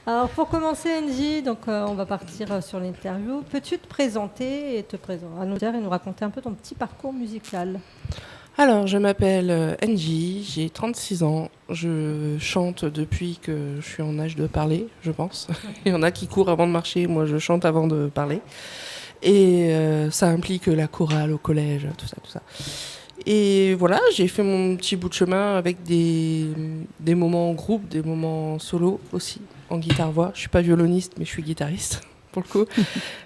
Alors pour commencer, Angie, donc on va partir sur l'interview. Peux-tu te présenter et à nous dire et nous raconter un peu ton petit parcours musical? Alors, je m'appelle Angie, j'ai 36 ans. Je chante depuis que je suis en âge de parler, je pense. Il y en a qui courent avant de marcher, moi je chante avant de parler. Et ça implique la chorale au collège, tout ça, tout ça. Et voilà, j'ai fait mon petit bout de chemin avec des moments en groupe, des moments solo aussi, en guitare-voix. Je suis pas violoniste, mais je suis guitariste, pour le coup.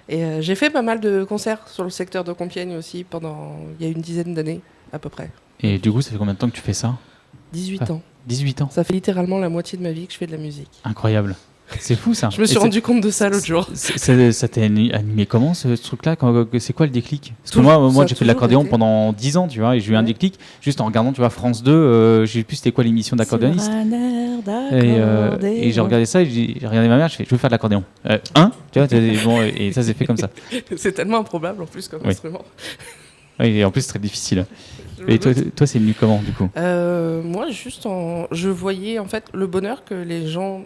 Et j'ai fait pas mal de concerts sur le secteur de Compiègne aussi, il y a une dizaine d'années, à peu près. Et du coup, ça fait combien de temps que tu fais ça? 18 ans. 18 ans. Ça fait littéralement la moitié de ma vie que je fais de la musique. Incroyable. C'est fou ça. Je me suis rendu compte de ça l'autre jour. Ça t'est animé comment ce truc-là? C'est quoi le déclic? Parce que moi j'ai fait de l'accordéon pendant 10 ans, tu vois, et j'ai eu un déclic juste en regardant, tu vois, France 2, je sais plus c'était quoi l'émission d'accordéoniste. Et j'ai regardé ça et j'ai regardé ma mère, je veux faire de l'accordéon. Tu vois, bon, et ça s'est fait comme ça. C'est tellement improbable en plus comme instrument. Oui, et en plus c'est très difficile. Et toi c'est venu comment du coup? Moi je voyais en fait le bonheur que les gens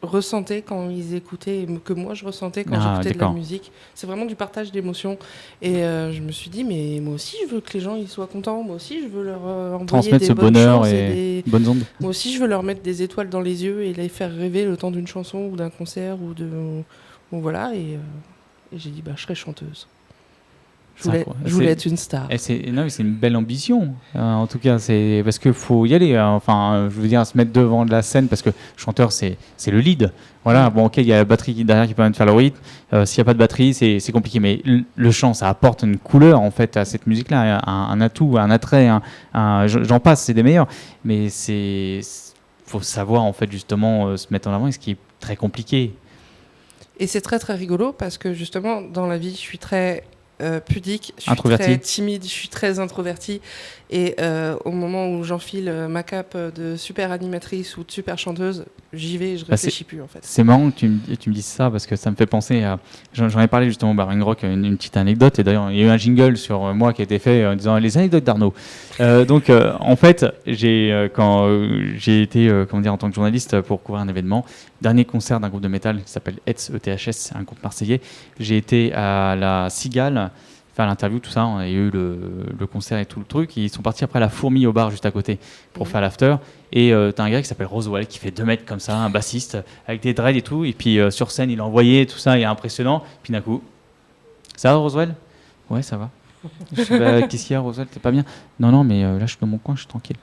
ressentaient quand ils écoutaient et que moi je ressentais quand j'écoutais de la musique. C'est vraiment du partage d'émotions. Et je me suis dit, mais moi aussi je veux que les gens ils soient contents. Moi aussi je veux leur envoyer transmettre des ce bonnes bonheur choses et bonnes ondes. Moi aussi je veux leur mettre des étoiles dans les yeux et les faire rêver le temps d'une chanson ou d'un concert ou voilà. Et j'ai dit, je serai chanteuse. Je voulais être une star. C'est une belle ambition. En tout cas, c'est parce qu'il faut y aller. Enfin, je veux dire, se mettre devant de la scène parce que chanteur, c'est le lead. Voilà. Bon, ok, il y a la batterie derrière qui permet de faire le rythme. S'il n'y a pas de batterie, c'est compliqué. Mais le chant, ça apporte une couleur en fait à cette musique-là, un atout, un attrait. J'en passe, c'est des meilleurs. Mais faut savoir en fait justement se mettre en avant, ce qui est très compliqué. Et c'est très très rigolo parce que justement dans la vie, je suis très pudique, je suis très timide, je suis très introvertie. Et au moment où j'enfile ma cape de super animatrice ou de super chanteuse, j'y vais et je réfléchis plus en fait. C'est marrant que tu me dises ça parce que ça me fait penser à... J'en ai parlé justement au Baring Rock, une petite anecdote. Et d'ailleurs, il y a eu un jingle sur moi qui a été fait en disant les anecdotes d'Arnaud. Donc en fait, quand j'ai été en tant que journaliste pour couvrir un événement, dernier concert d'un groupe de métal qui s'appelle ETHS, un groupe marseillais, j'ai été à la Cigale faire l'interview, tout ça, on a eu le concert et tout le truc, et ils sont partis après la Fourmi au bar juste à côté pour faire l'after, et t'as un gars qui s'appelle Roswell qui fait 2 mètres comme ça, un bassiste avec des dreads et tout, et puis sur scène il envoyait tout ça, il est impressionnant, puis d'un coup, ça va Roswell? Ouais, ça va. Je dis, qu'est-ce qu'il y a Roswell, t'es pas bien? Non, mais là je suis dans mon coin, je suis tranquille.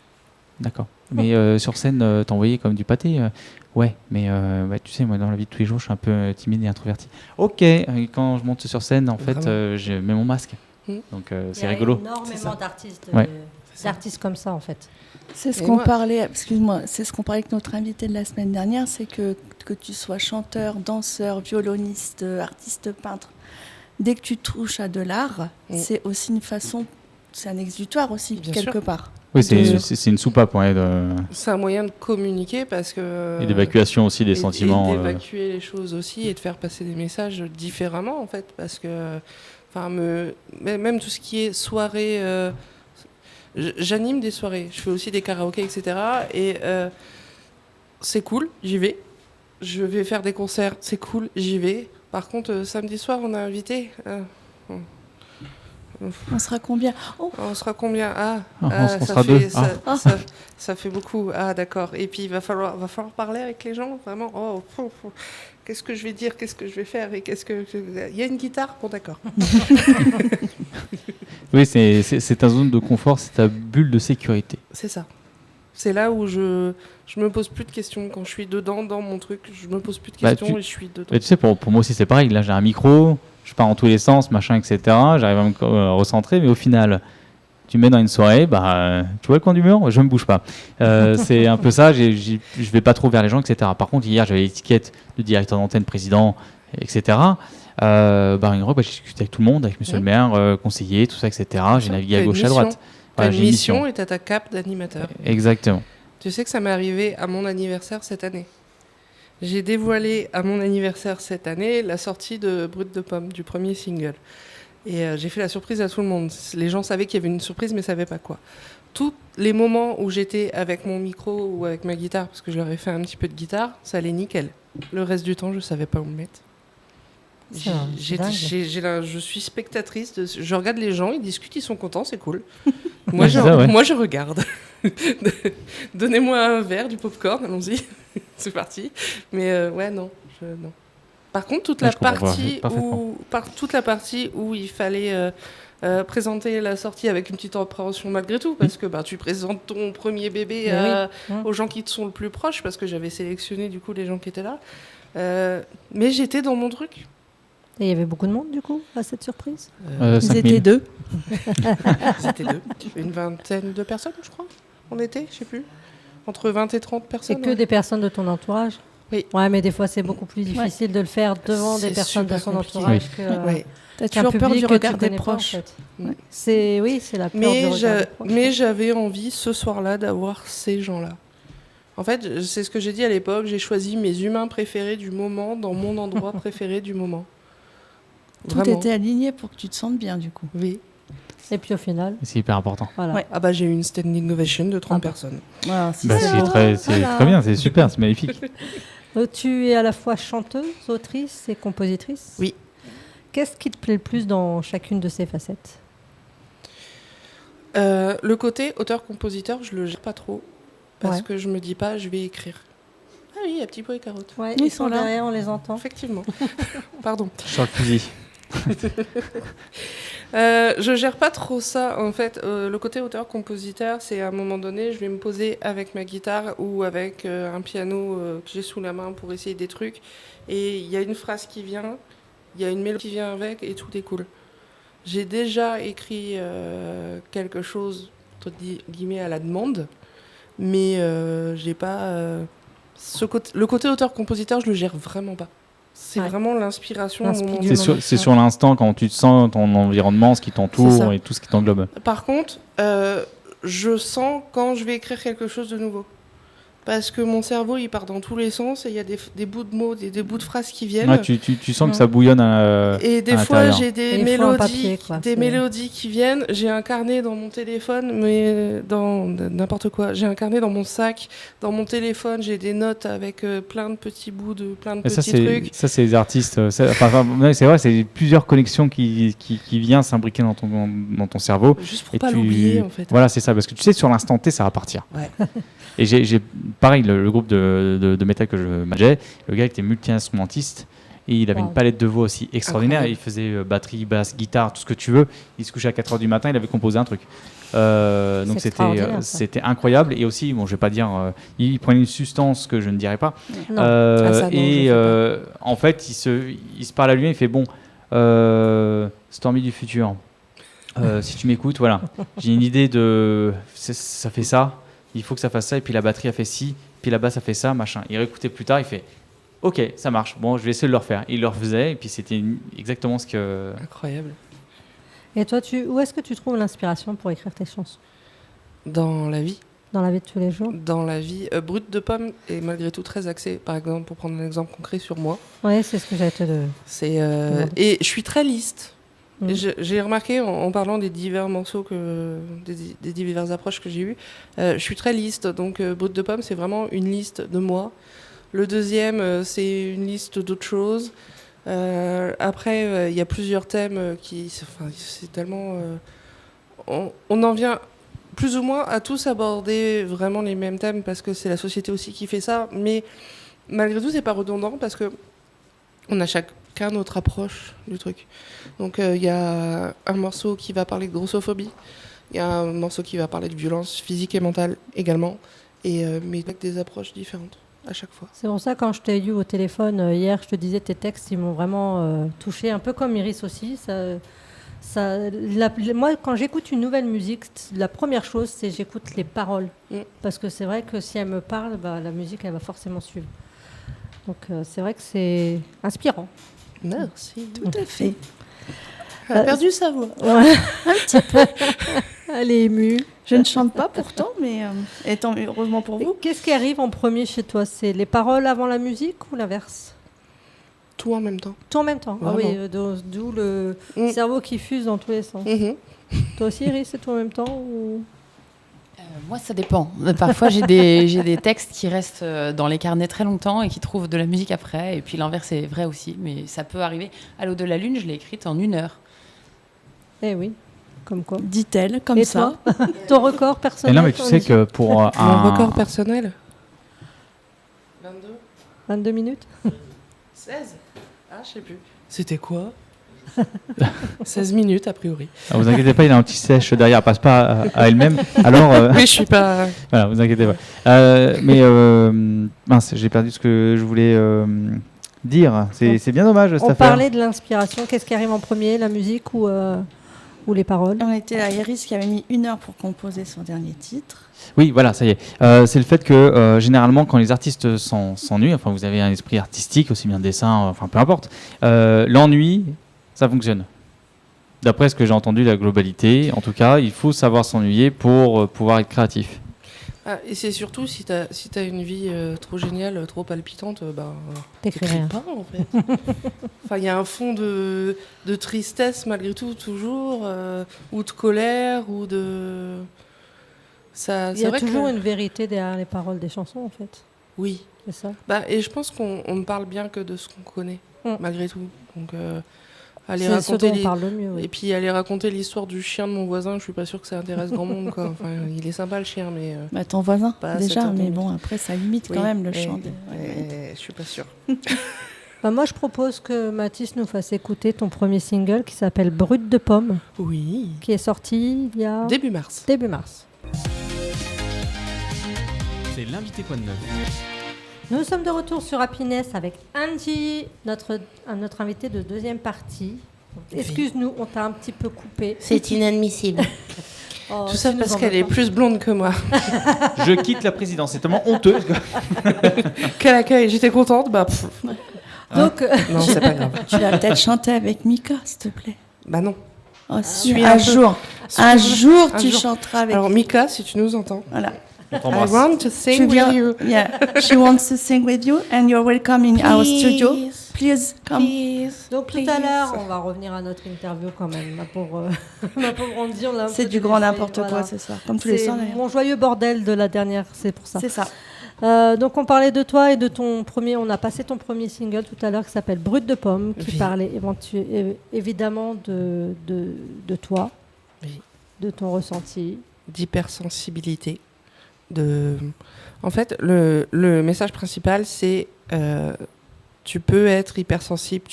D'accord. Mais sur scène, t'envoyais comme du pâté. Ouais, mais tu sais, moi, dans la vie de tous les jours, je suis un peu timide et introverti. Ok, quand je monte sur scène, en fait, je mets mon masque. Donc, c'est rigolo. Il y a énormément d'artistes comme ça, en fait. C'est ce qu'on parlait, excuse-moi, c'est ce qu'on parlait avec notre invité de la semaine dernière, c'est que tu sois chanteur, danseur, violoniste, artiste, peintre, dès que tu touches à de l'art, c'est aussi une façon, c'est un exutoire aussi, bien quelque part. Oui, c'est une soupape. Ouais, c'est un moyen de communiquer parce que... Et d'évacuation aussi des sentiments. Et d'évacuer les choses aussi et de faire passer des messages différemment, en fait. Parce que, même tout ce qui est soirée... j'anime des soirées. Je fais aussi des karaokés, etc. Et c'est cool, j'y vais. Je vais faire des concerts, c'est cool, j'y vais. Par contre, samedi soir, on a invité... On sera combien? On sera combien? On sera deux. Ça fait beaucoup. Ah, d'accord. Et puis, il va falloir parler avec les gens, vraiment. Qu'est-ce que je vais dire? Qu'est-ce que je vais faire? Il y a une guitare? Bon, d'accord. Oui, c'est ta zone de confort, c'est ta bulle de sécurité. C'est ça. C'est là où je me pose plus de questions. Quand je suis dedans, dans mon truc, je me pose plus de questions et je suis dedans. Tu sais, pour moi aussi, c'est pareil. Là, j'ai un micro... Je pars en tous les sens, machin, etc. J'arrive à me recentrer, mais au final, tu me mets dans une soirée, tu vois le coin du mur, je ne me bouge pas. C'est un peu ça, je ne vais pas trop vers les gens, etc. Par contre, hier, j'avais l'étiquette de directeur d'antenne, président, etc. Baring Rock, j'ai discuté avec tout le monde, avec monsieur le maire, conseiller, tout ça, etc. J'ai navigué à gauche, à droite. T'as une mission et t'as ta cape d'animateur. Exactement. Tu sais que ça m'est arrivé à mon anniversaire cette année. J'ai dévoilé à mon anniversaire cette année la sortie de Brut de Pomme, du premier single. Et j'ai fait la surprise à tout le monde. Les gens savaient qu'il y avait une surprise, mais ne savaient pas quoi. tous les moments où j'étais avec mon micro ou avec ma guitare, parce que je leur ai fait un petit peu de guitare, ça allait nickel. Le reste du temps, je savais pas où me mettre. Je suis spectatrice, je regarde les gens, ils discutent, ils sont contents, c'est cool. Moi, je regarde. Donnez-moi un verre, du popcorn, allons-y, c'est parti. Mais non. Par contre, toute la partie où il fallait présenter la sortie avec une petite appréhension malgré tout, parce que tu présentes ton premier bébé aux gens qui te sont le plus proches, parce que j'avais sélectionné du coup les gens qui étaient là. Mais j'étais dans mon truc. Et il y avait beaucoup de monde, du coup, à cette surprise Ils étaient 2. C'était 2. Une vingtaine de personnes, je crois. On était, je sais plus. Entre 20 et 30 personnes. Et que des personnes de ton entourage? Oui. Ouais, mais des fois, c'est beaucoup plus difficile de le faire devant des personnes de son entourage que... T'as toujours peur du regard des proches. C'est la peur du regard des proches. Mais j'avais envie, ce soir-là, d'avoir ces gens-là. En fait, c'est ce que j'ai dit à l'époque, j'ai choisi mes humains préférés du moment, dans mon endroit préféré du moment. Tout était aligné pour que tu te sentes bien, du coup. Oui. Et puis au final... C'est hyper important. Voilà. Ouais. Ah bah j'ai eu une standing ovation de 30 personnes. Voilà, c'est très bien, c'est super, c'est magnifique. Tu es à la fois chanteuse, autrice et compositrice. Oui. Qu'est-ce qui te plaît le plus dans chacune de ces facettes? Le côté auteur-compositeur, je le gère pas trop. Parce que je me dis pas, je vais écrire. Ah oui, il y a Petit Pot et Carotte. Ouais, ils sont derrière, on les entend. Effectivement. Pardon. Sur le fusil. Je gère pas trop ça. En fait, le côté auteur-compositeur, c'est à un moment donné, je vais me poser avec ma guitare ou avec un piano que j'ai sous la main pour essayer des trucs. Et il y a une phrase qui vient, il y a une mélodie qui vient avec et tout est cool. J'ai déjà écrit quelque chose, entre guillemets, à la demande, mais j'ai pas... le côté auteur-compositeur, je le gère vraiment pas. C'est vraiment l'inspiration. C'est sur l'instant, quand tu te sens, ton environnement, ce qui t'entoure et tout ce qui t'englobe. Par contre, je sens quand je vais écrire quelque chose de nouveau. Parce que mon cerveau, il part dans tous les sens et il y a des bouts de mots, des bouts de phrases qui viennent. Ouais, tu sens que ça bouillonne et des fois, j'ai des mélodies, papier, mélodies qui viennent. J'ai un carnet dans mon téléphone, mais dans n'importe quoi. J'ai un carnet dans mon sac, dans mon téléphone. J'ai des notes avec plein de petits bouts de plein de petits trucs. Ça, c'est les artistes. C'est vrai, c'est plusieurs connexions qui viennent s'imbriquer dans ton cerveau. Juste pour pas l'oublier, en fait. Voilà, c'est ça. Parce que tu sais, sur l'instant T, ça va partir. Ouais. Et j'ai pareil, le groupe de métal que je manageais, le gars était multi-instrumentiste et il avait une palette de voix aussi extraordinaire. Incroyable. Il faisait batterie, basse, guitare, tout ce que tu veux. Il se couchait à 4h du matin, il avait composé un truc. Donc c'était incroyable. Et aussi, bon, je vais pas dire, il prenait une substance que je ne dirais pas. En fait, il se parle à lui, il fait bon, Stormy du futur. Si tu m'écoutes, voilà, j'ai une idée ça fait ça. Il faut que ça fasse ça, et puis la batterie a fait ci, puis la basse a fait ça, machin. Il réécoutait plus tard, il fait ok, ça marche, bon, je vais essayer de le refaire. Il le refaisait, et puis c'était exactement ce que... Incroyable. Et toi, où est-ce que tu trouves l'inspiration pour écrire tes chansons? Dans la vie. Dans la vie de tous les jours? Dans la vie. Brut de Pomme est malgré tout très axé, par exemple, pour prendre un exemple concret sur moi. Oui, c'est ce que j'allais te dire. Et je suis très liste. J'ai remarqué en parlant des divers morceaux, des diverses approches que j'ai eues, je suis très liste. Donc Brut de Pomme, c'est vraiment une liste de moi. Le deuxième, c'est une liste d'autres choses. Après, il y a plusieurs thèmes c'est tellement... on en vient plus ou moins à tous aborder vraiment les mêmes thèmes parce que c'est la société aussi qui fait ça. Mais malgré tout, c'est pas redondant parce que on a chacun notre approche du truc. Donc il y a un morceau qui va parler de grossophobie, il y a un morceau qui va parler de violence physique et mentale également, mais avec des approches différentes à chaque fois. C'est pour ça, quand je t'ai eu au téléphone hier, je te disais tes textes, ils m'ont vraiment touchée, un peu comme Iris aussi. Moi, quand j'écoute une nouvelle musique, la première chose, c'est j'écoute les paroles. Parce que c'est vrai que si elle me parle, la musique, elle va forcément suivre. Donc c'est vrai que c'est inspirant. Merci. Tout à fait. Elle a perdu sa voix. Ouais. Un petit peu. Elle est émue. Je ne chante pas pourtant, mais tant heureusement pour vous. Qu'est-ce qui arrive en premier chez toi? C'est les paroles avant la musique ou l'inverse? Tout en même temps. Tout en même temps. Ah oui, d'où le cerveau qui fuse dans tous les sens. Toi aussi, Iris, c'est tout en même temps ou... Moi, ça dépend. Parfois, j'ai des textes qui restent dans les carnets très longtemps et qui trouvent de la musique après. Et puis l'inverse est vrai aussi, mais ça peut arriver. À l'eau de la lune, je l'ai écrite en 1 heure. Eh oui, comme quoi. Dit-elle, comme Et ça. toi ton record Et personnel non, mais tu sais que pour Mon un record personnel 22 22 minutes 16 Ah, je sais plus. C'était quoi 16 minutes, a priori. Ah, vous inquiétez pas, il a un petit sèche derrière, elle passe pas à elle-même. Alors, Oui, je suis pas... voilà, vous inquiétez pas. Mince, j'ai perdu ce que je voulais dire. C'est bien dommage cette On affaire. parlait de l'inspiration. Qu'est-ce qui arrive en premier, la musique ou les paroles? On était à Iris qui avait mis 1 heure pour composer son dernier titre. Oui, voilà, ça y est. C'est le fait que généralement, quand les artistes s'ennuient, enfin, vous avez un esprit artistique, aussi bien dessin, enfin, peu importe, l'ennui, ça fonctionne. D'après ce que j'ai entendu, la globalité, en tout cas, il faut savoir s'ennuyer pour pouvoir être créatif. Ah, et c'est surtout, si t'as une vie trop géniale, trop palpitante, T'écris t'écris rien. pas, en fait. Enfin, il y a un fond de tristesse, malgré tout, toujours, ou de colère, ou de... Ça, Il c'est y a vrai toujours que... une vérité derrière les paroles des chansons, en fait. Oui. C'est ça. Et je pense qu'on ne parle bien que de ce qu'on connaît, malgré tout. Donc, aller C'est ce dont raconter on parle le mieux. Et Oui. puis aller raconter l'histoire du chien de mon voisin, je suis pas sûre que ça intéresse grand monde, quoi. Enfin, il est sympa le chien, mais Ton voisin, Pas déjà, cette mais entente. bon, après, ça limite oui. quand même le Et- chant. je suis pas sûre. Moi, je propose que Mathis nous fasse écouter ton premier single qui s'appelle Brut de pomme, Oui. qui est sorti il y a Début mars. début mars. C'est l'invité Quoi de Neuf. Nous sommes de retour sur Happiness avec Angie, notre invité de deuxième partie. Excuse-nous, on t'a un petit peu coupé. C'est inadmissible. Oh, Tout ça tu nous parce en qu'elle veux est pas. plus blonde que moi. Je quitte la présidence, c'est tellement honteux. Quel accueil, j'étais contente. Donc, Non, c'est pas grave. Tu vas peut-être chanter avec Mika, s'il te plaît. Bah non. Oh, suis un un peu- jour, un jour, un tu jour. chanteras avec. Alors Mika, si tu nous entends. Voilà. On I t'embrasse. want to Tu sing viens, with you. yeah, she wants to sing with you, and you're welcome in our studio. Please come. Please. donc tout à l'heure, on va revenir à notre interview quand même. Ma pauvre Angie, on l'a un C'est peu du grand délaissée, n'importe voilà. quoi ce soir, comme tous les C'est soirs d'ailleurs. mon joyeux bordel de la dernière, c'est pour ça. C'est ça. Donc on parlait de toi et de ton premier, on a passé ton premier single tout à l'heure qui s'appelle Brut de pomme, qui Oui. parlait évidemment de toi, Oui. de ton ressenti. D'hypersensibilité. En fait, le message principal, c'est tu peux être hypersensible,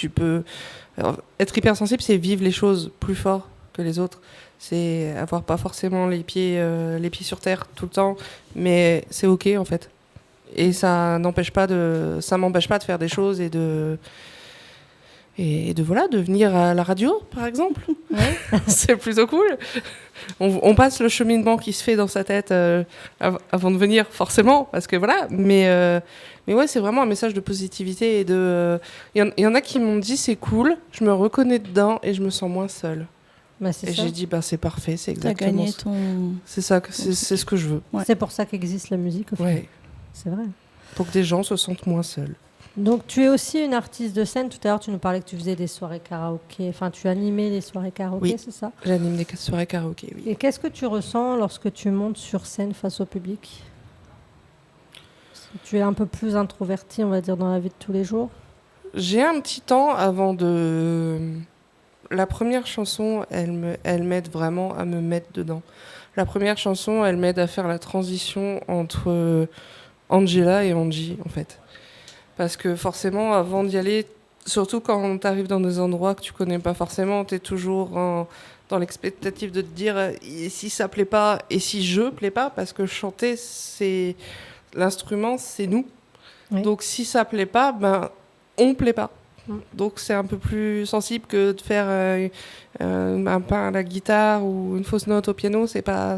être hypersensible, c'est vivre les choses plus fort que les autres. C'est avoir pas forcément les pieds sur terre tout le temps, mais c'est ok en fait. Et ça m'empêche pas de faire des choses et de voilà, de venir à la radio, par exemple. C'est plutôt cool. On passe le cheminement qui se fait dans sa tête avant de venir, forcément, parce que voilà. Mais ouais, c'est vraiment un message de positivité et de. Il y en a qui m'ont dit c'est cool, je me reconnais dedans et je me sens moins seule. Bah, c'est Et ça. j'ai dit c'est parfait, c'est T'as exactement gagné ça. ton. C'est ça, c'est ce que je veux. Ouais. C'est pour ça qu'existe la musique. Au final. Ouais, C'est vrai. pour que des gens se sentent moins seuls. Donc tu es aussi une artiste de scène. Tout à l'heure, tu nous parlais que tu faisais des soirées karaoké. Enfin, tu animais les soirées karaoké, Oui. c'est ça? J'anime des soirées karaoké, oui. Et qu'est-ce que tu ressens lorsque tu montes sur scène face au public? Tu es un peu plus introvertie, on va dire, dans la vie de tous les jours. J'ai un petit temps avant de... La première chanson, elle m'aide vraiment à me mettre dedans. La première chanson, elle m'aide à faire la transition entre Angela et Angie, en fait. Parce que forcément, avant d'y aller, surtout quand tu arrives dans des endroits que tu connais pas forcément, tu es toujours dans l'expectative de te dire et si ça plaît pas et si je plais pas, parce que chanter, c'est l'instrument, c'est nous. Oui. Donc si ça plaît pas, on plaît pas. Mm. Donc c'est un peu plus sensible que de faire un pain à la guitare ou une fausse note au piano. C'est pas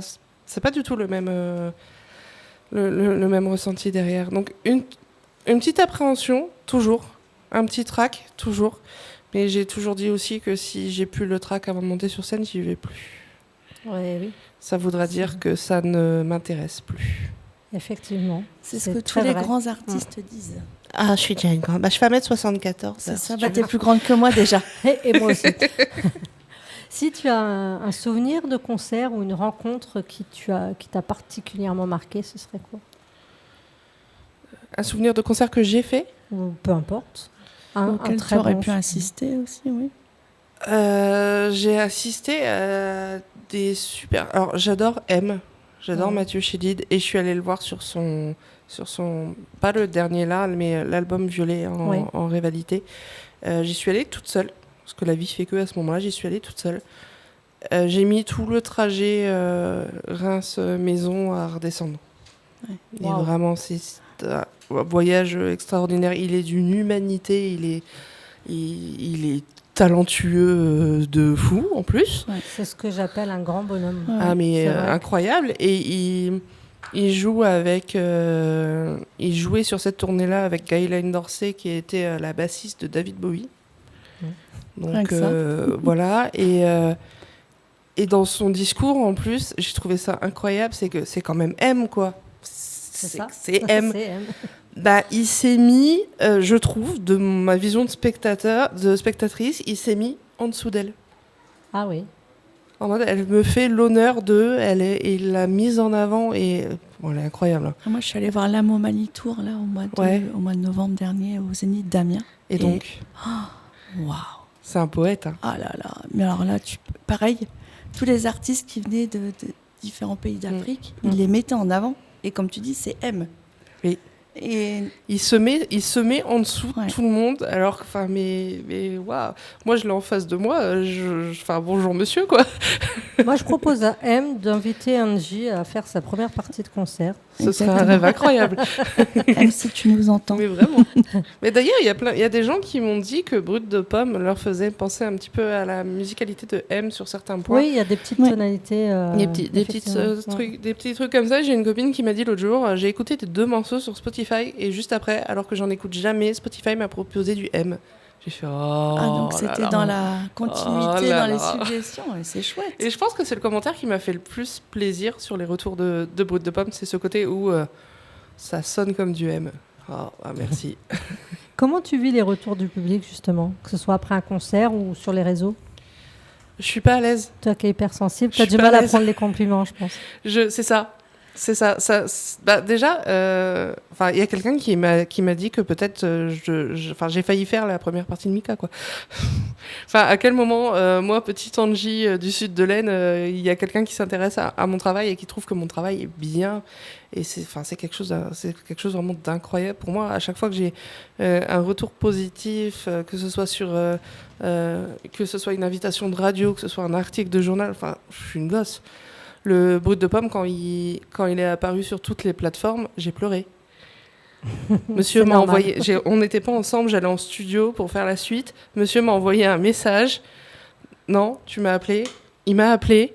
du tout le même le même ressenti derrière. Donc une petite appréhension toujours, un petit trac toujours. Mais j'ai toujours dit aussi que si j'ai plus le trac avant de monter sur scène, j'y vais plus. Ouais, oui, Ça voudra dire que ça ne m'intéresse plus. effectivement. C'est ce que tous très les vrai. grands artistes disent. Ah, je suis déjà une grande. Je fais 1m74. C'est ça, t'es plus grande que moi déjà. Et moi aussi. Si tu as un souvenir de concert ou une rencontre qui t'a particulièrement marqué, ce serait quoi? Un souvenir de concert que j'ai fait? Ou peu importe. Un Auquel tu très aurais bon pu souvenir. assister aussi, oui. J'ai assisté à des super... Alors, j'adore M. J'adore Ouais. Mathieu Chédid. Et je suis allée le voir sur son... Pas le dernier là, mais l'album Violet Ouais. en rivalité. J'y suis allée toute seule. Parce que la vie fait que à ce moment-là, j'y suis allée toute seule. J'ai mis tout le trajet Reims-Maison à redescendre. Ouais. Et Wow. vraiment, c'est un voyage extraordinaire. Il est d'une humanité, il est talentueux de fou en plus. C'est ce que j'appelle un grand bonhomme. Ouais. Ah mais c'est vrai. incroyable. Et il joue avec, il jouait sur cette tournée-là avec Guylaine Dorsey qui était la bassiste de David Bowie. Rien Donc que ça. voilà. Et dans son discours en plus, j'ai trouvé ça incroyable. C'est que c'est quand même M quoi. C'est ça. C'est M. C'est M. Bah, il s'est mis, je trouve, de ma vision de spectatrice, il s'est mis en dessous d'elle. Ah oui. En mode, elle me fait l'honneur d'eux, il l'a mise en avant et bon, elle est incroyable. hein. Moi, je suis allée voir l'âme au Manitour là, au mois de novembre dernier au Zénith d'Amiens. Et donc, Waouh! c'est un poète. hein. Ah là là! Mais alors là, pareil, tous les artistes qui venaient de différents pays d'Afrique, ils les mettaient en avant. Et comme tu dis, c'est M. Oui. Et Il se met en dessous Ouais. de tout le monde, alors que, enfin, mais waouh, moi je l'ai en face de moi, enfin bonjour monsieur quoi. Moi, je propose à M d'inviter Angie à faire sa première partie de concert. Ce serait un Exactement. rêve incroyable. M, si tu nous entends. Mais vraiment. Mais d'ailleurs, il y a des gens qui m'ont dit que Brut de Pomme leur faisait penser un petit peu à la musicalité de M sur certains points. Oui, il y a des petites Ouais. tonalités. Des petits trucs comme ça. J'ai une copine qui m'a dit l'autre jour, j'ai écouté tes 2 morceaux sur Spotify et juste après, alors que j'en écoute jamais, Spotify m'a proposé du M. J'ai fait oh. Ah, donc là c'était là. dans la continuité, Oh là dans les là. suggestions. Et c'est chouette. Et je pense que c'est le commentaire qui m'a fait le plus plaisir sur les retours de Brut de Pomme, c'est ce côté où ça sonne comme du M. Oh, ah, merci. Comment tu vis les retours du public, justement? Que ce soit après un concert ou sur les réseaux? Je suis pas à l'aise. Toi qui es hypersensible, Je tu as suis du pas mal à à l'aise. prendre les compliments, je pense. C'est ça. C'est ça. Bah, déjà, il y a quelqu'un qui m'a dit que peut-être j'ai failli faire la première partie de Mika, quoi. Enfin, à quel moment, moi, petite Angie du sud de l'Aisne, il y a quelqu'un qui s'intéresse à mon travail et qui trouve que mon travail est bien. Et c'est quelque chose vraiment d'incroyable pour moi. À chaque fois que j'ai un retour positif, que ce soit que ce soit une invitation de radio, que ce soit un article de journal, enfin, je suis une gosse. Le Brut de Pomme, quand il est apparu sur toutes les plateformes, j'ai pleuré. Monsieur C'est m'a normal. envoyé... On n'était pas ensemble, j'allais en studio pour faire la suite. Monsieur m'a envoyé un message. Non, tu m'as appelé. Il m'a appelé.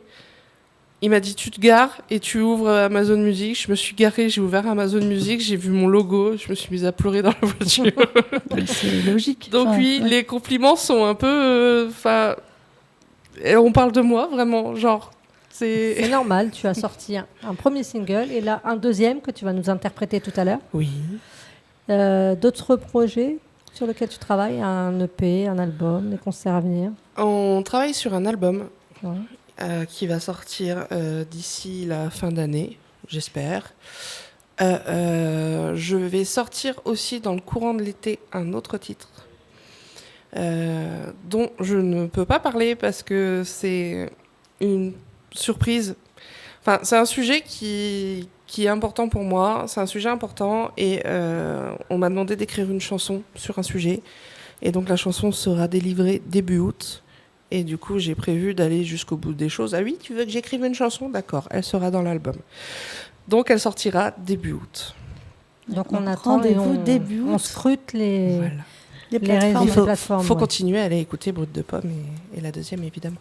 Il m'a dit, tu te gares et tu ouvres Amazon Music. Je me suis garée, j'ai ouvert Amazon Music, j'ai vu mon logo, je me suis mise à pleurer dans la voiture. Ouais, c'est logique. Donc Enfin, oui, ouais. les compliments sont un peu... et on parle de moi, vraiment, genre... C'est normal, tu as sorti un premier single et là un deuxième que tu vas nous interpréter tout à l'heure. Oui. D'autres projets sur lesquels tu travailles? Un EP, un album, des concerts à venir? On travaille sur un album Ouais. qui va sortir d'ici la fin d'année, j'espère. Je vais sortir aussi dans le courant de l'été un autre titre dont je ne peux pas parler parce que c'est une surprise. Enfin, c'est un sujet qui est important pour moi, c'est un sujet important et on m'a demandé d'écrire une chanson sur un sujet et donc la chanson sera délivrée début août. Et du coup, j'ai prévu d'aller jusqu'au bout des choses. Ah oui, tu veux que j'écrive une chanson? D'accord, elle sera dans l'album. Donc, elle sortira début août. Donc on attend et rendez-vous début août. on scrute les Voilà. Les les plateformes. réseaux, les plateformes Faut ouais, continuer à aller écouter Brut de Pomme et la deuxième, évidemment.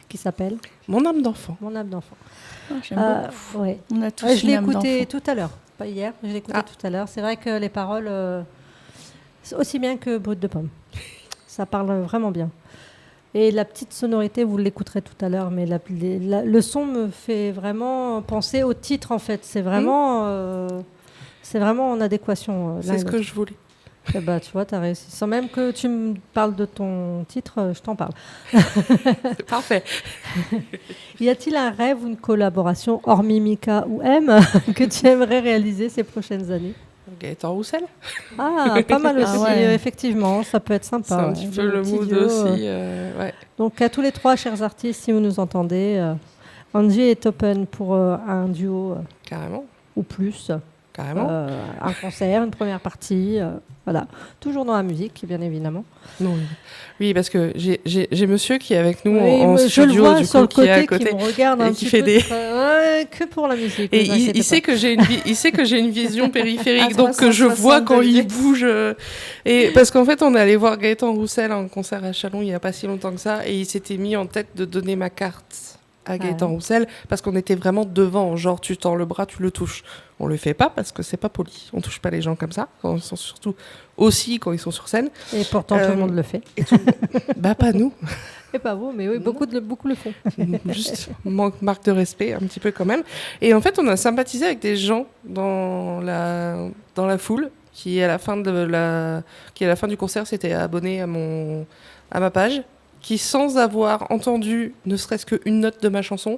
qui s'appelle Mon âme d'enfant. Mon âme d'enfant. Ah, j'aime beaucoup. Ouais. On a tous Ouais, je l'ai une âme écouté d'enfant. tout à l'heure, pas hier, je l'ai écouté Ah. tout à l'heure. C'est vrai que les paroles, c'est aussi bien que Brut de Pomme. Ça parle vraiment bien. Et la petite sonorité, vous l'écouterez tout à l'heure, mais le son me fait vraiment penser au titre en fait. C'est vraiment en adéquation. l'un C'est et ce que l'autre. je voulais. Eh ben, tu vois, tu as réussi. Sans même que tu me parles de ton titre, je t'en parle. C'est parfait. Y a-t-il un rêve ou une collaboration, hormis Mika ou M, que tu aimerais réaliser ces prochaines années? Gaëtan Roussel. Ah, pas mal aussi, ouais. effectivement, ça peut être sympa. C'est un ouais. petit peu le petit mood duo, aussi. Ouais. Donc à tous les trois, chers artistes, si vous nous entendez, Angie est open pour un duo Carrément. ou plus, Carrément. un concert, une première partie, voilà. Toujours dans la musique, bien évidemment. Non, oui, parce que j'ai monsieur qui est avec nous Oui, en mais je le studio, vois du sur coup, le qui est à côté, côté. qui me regarde et un qui petit fait peu des- ouais, que pour la musique. Et vous inquiétez il sait pas. que il sait que j'ai une vision périphérique, À donc que je 360 vois quand il degrés. bouge. Et parce qu'en fait, on est allé voir Gaëtan Roussel en concert à Chalon il y a pas si longtemps que ça, et il s'était mis en tête de donner ma carte à Gaëtan ouais. Roussel parce qu'on était vraiment devant, genre tu tends le bras, tu le touches. On le fait pas parce que c'est pas poli. On touche pas les gens comme ça, quand ils sont surtout aussi quand ils sont sur scène. Et pourtant, tout le monde le fait. Et tout- bah pas nous. Et pas vous, mais oui, beaucoup le font. Juste marque de respect un petit peu quand même. Et en fait, on a sympathisé avec des gens dans la foule qui à la fin du concert s'étaient abonnés à ma page, qui sans avoir entendu ne serait-ce qu'une note de ma chanson,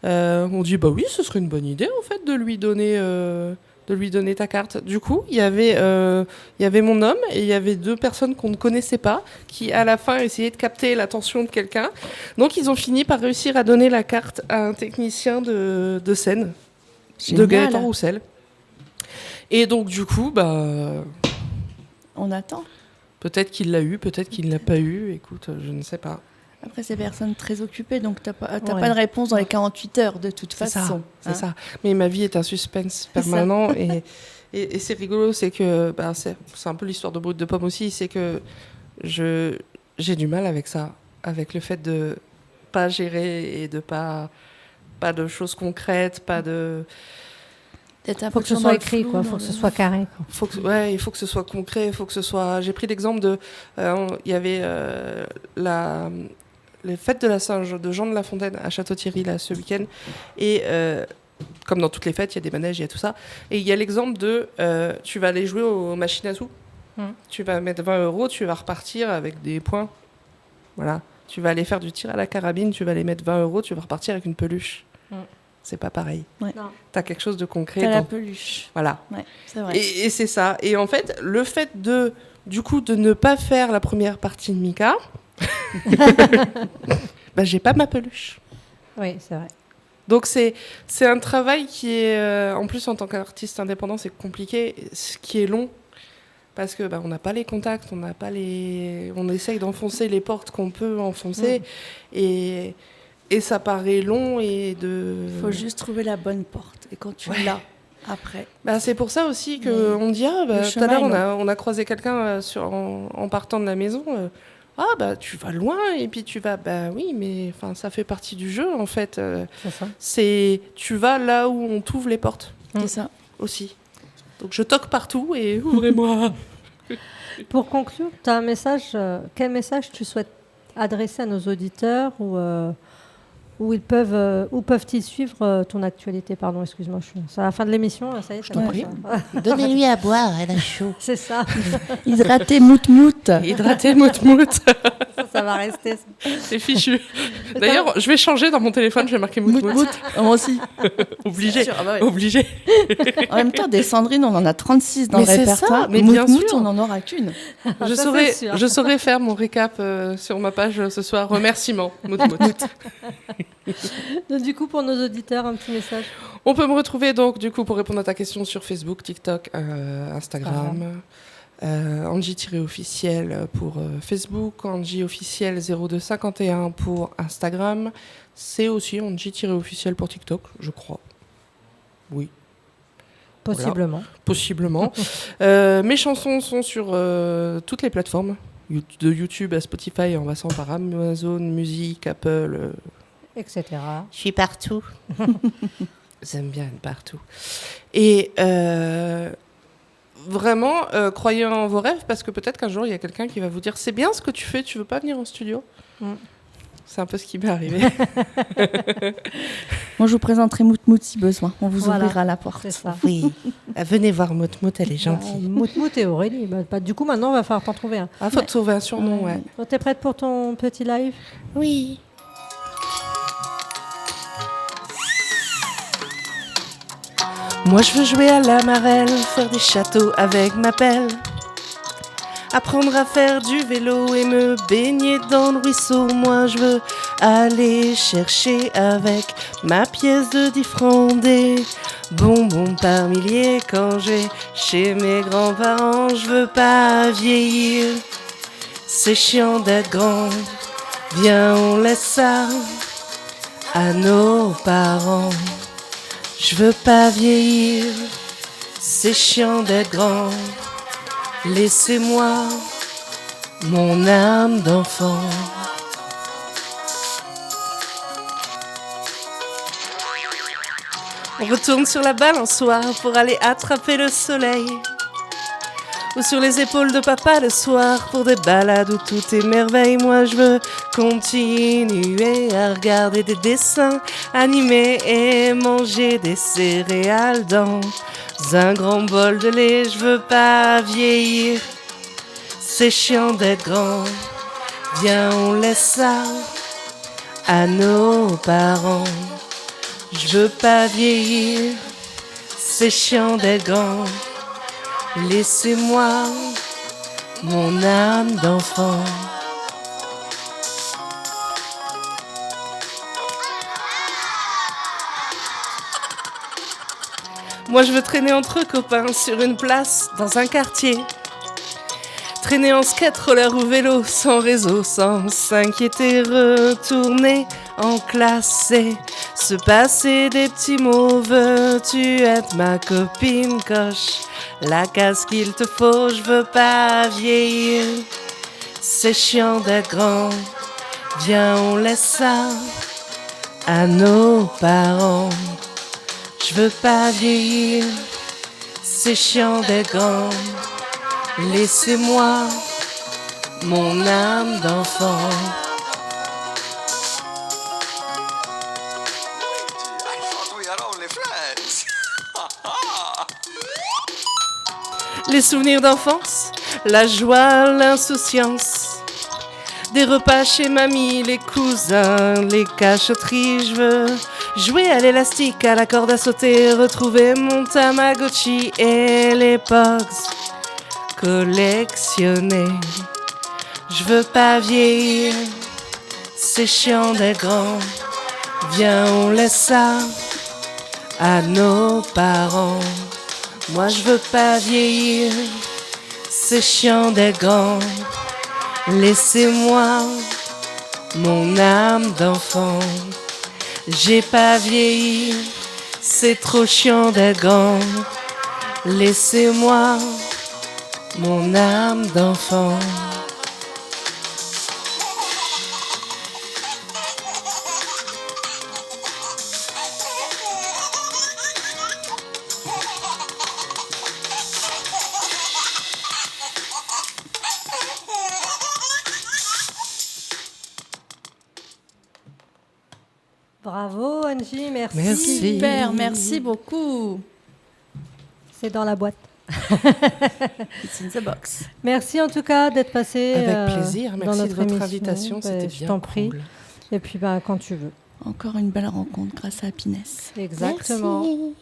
ont dit bah oui, ce serait une bonne idée en fait de lui donner ta carte. Du coup, il y avait mon homme et il y avait deux personnes qu'on ne connaissait pas qui, à la fin, essayaient de capter l'attention de quelqu'un. Donc, ils ont fini par réussir à donner la carte à un technicien de scène, de Génial. Gaëtan Roussel. Et donc, du coup, On attend. peut-être qu'il l'a eu, peut-être qu'il ne l'a pas eu. Écoute, je ne sais pas. Après, c'est personne très occupée, donc t'as Ouais. pas de réponse dans les 48 heures de toute C'est ça, façon. c'est hein. ça. Mais ma vie est un suspense C'est ça. permanent et c'est rigolo, c'est que c'est un peu l'histoire de Brut de Pomme aussi, c'est que j'ai du mal avec ça, avec le fait de pas gérer et de pas de choses concrètes, pas de Peut-être un Faut peu que ce dans soit le écrit, flou, quoi. dans Faut que le- ce soit carré, quoi. il faut que ce soit concret, il faut que ce soit. J'ai pris l'exemple de, il y avait les fêtes de la Singe de Jean de La Fontaine à Château-Thierry là ce week-end, et comme dans toutes les fêtes, il y a des manèges, il y a tout ça, et il y a l'exemple de, tu vas aller jouer aux machines à sous, tu vas mettre 20 €, tu vas repartir avec des points, voilà. Tu vas aller faire du tir à la carabine, tu vas aller mettre 20 €, tu vas repartir avec une peluche. C'est pas pareil. Ouais. Non. T'as quelque chose de concret. T'as la dans- peluche. Voilà. Ouais, c'est vrai. Et c'est ça. Et en fait, le fait du coup, de ne pas faire la première partie de Mika, j'ai pas ma peluche. Oui, c'est vrai. Donc c'est un travail qui est, en plus en tant qu'artiste indépendant, c'est compliqué, ce qui est long. Parce que on n'a pas les contacts, on essaye d'enfoncer les portes qu'on peut enfoncer. Et ça paraît long et Il faut juste trouver la bonne porte. Et quand tu Ouais. l'as, après. C'est pour ça aussi Mais qu'on dit le tout à chemin l'heure est on a croisé quelqu'un en partant de la maison. Tu vas loin et puis tu vas oui mais ça fait partie du jeu en fait. C'est ça. Tu vas là où on t'ouvre les portes C'est ça. aussi. Donc je toque partout et ouvrez-moi. Pour conclure, tu as un message. Quel message tu souhaites adresser à nos auditeurs où peuvent-ils suivre ton actualité? Pardon, excuse-moi, c'est à la fin de l'émission, là, ça y est. t'en prie. Donnez-lui à boire, elle a chaud. C'est ça. Hydraté mout-mout. Hydraté mout-mout. Ça va rester. C'est fichu. D'ailleurs, je vais changer dans mon téléphone, je vais marquer mout-mout. Mout-mout. Moi aussi. Obligé. Sûr, ah bah ouais. Obligé. En même temps, des Sandrine, on en a 36 dans Mais le c'est répertoire. ça, mais bien Mout-mout, sûr. on n'en aura qu'une. Je Ça, saurais, c'est sûr. je saurais faire mon récap sur ma page ce soir. Remerciements. Mout-mout. Donc, du coup, pour nos auditeurs, un petit message. On peut me retrouver donc du coup pour répondre à ta question sur Facebook, TikTok, Instagram, Angie-officiel pour Facebook, Angie officiel 0251 pour Instagram. C'est aussi Angie-officiel pour TikTok, je crois. Oui, Possiblement. possiblement. Mes chansons sont sur toutes les plateformes, de YouTube à Spotify, en passant par Amazon Music, Apple. Etc. Je suis partout. J'aime bien être partout. Et vraiment, croyez en vos rêves, parce que peut-être qu'un jour, il y a quelqu'un qui va vous dire « C'est bien ce que tu fais, tu veux pas venir en studio ?» C'est un peu ce qui m'est arrivé. Moi, je vous présenterai Moutmout si besoin. On vous Voilà. ouvrira la porte. C'est ça. Oui. Venez voir Moutmout, elle est gentille. Moutmout et Aurélie. Du coup, maintenant, il va falloir t'en trouver un. Ah, faut te trouver un surnom, ouais. Bon, t'es prête pour ton petit live? Oui. Moi je veux jouer à la marelle, faire des châteaux avec ma pelle, apprendre à faire du vélo et me baigner dans le ruisseau. Moi je veux aller chercher avec ma pièce de 10 francs des bonbons par milliers quand je vais chez mes grands-parents. Je veux pas vieillir, c'est chiant d'être grand. Viens on laisse ça à nos parents. Je veux pas vieillir, c'est chiant d'être grand. Laissez-moi mon âme d'enfant. On retourne sur la balançoire pour aller attraper le soleil, ou sur les épaules de papa le soir pour des balades où tout est merveille. Moi je veux continuer à regarder des dessins animés et manger des céréales dans un grand bol de lait. Je veux pas vieillir, c'est chiant d'être grand. Viens on laisse ça à nos parents. Je veux pas vieillir, c'est chiant d'être grand. Laissez-moi mon âme d'enfant. Moi je veux traîner entre copains sur une place dans un quartier, traîner en skate, roller ou vélo, sans réseau, sans s'inquiéter, retourner en classe et se passer des petits mots. Veux-tu être ma copine? Coche la case qu'il te faut. Je veux pas vieillir, c'est chiant d'être grand. Viens on laisse ça à nos parents. Je veux pas vieillir, c'est chiant d'être grand. Laissez-moi mon âme d'enfant. Les souvenirs d'enfance, la joie, l'insouciance, des repas chez mamie, les cousins, les cachotteries. Je veux jouer à l'élastique, à la corde à sauter, retrouver mon Tamagotchi et les Pogs collectionner. Je veux pas vieillir, c'est chiant d'être grand. Viens on laisse ça à nos parents. Moi je veux pas vieillir, c'est chiant d'être grand. Laissez-moi mon âme d'enfant. J'ai pas vieilli, c'est trop chiant d'être grand. Laissez-moi mon âme d'enfant. Bravo Angie, merci. Merci. Super, merci beaucoup. C'est dans la boîte. It's in the box. Merci en tout cas d'être passé Avec plaisir, dans merci notre de votre émission. invitation, c'était Je bien t'en prie. cool. Et puis quand tu veux. Encore une belle rencontre grâce à Happiness. Exactement. Merci.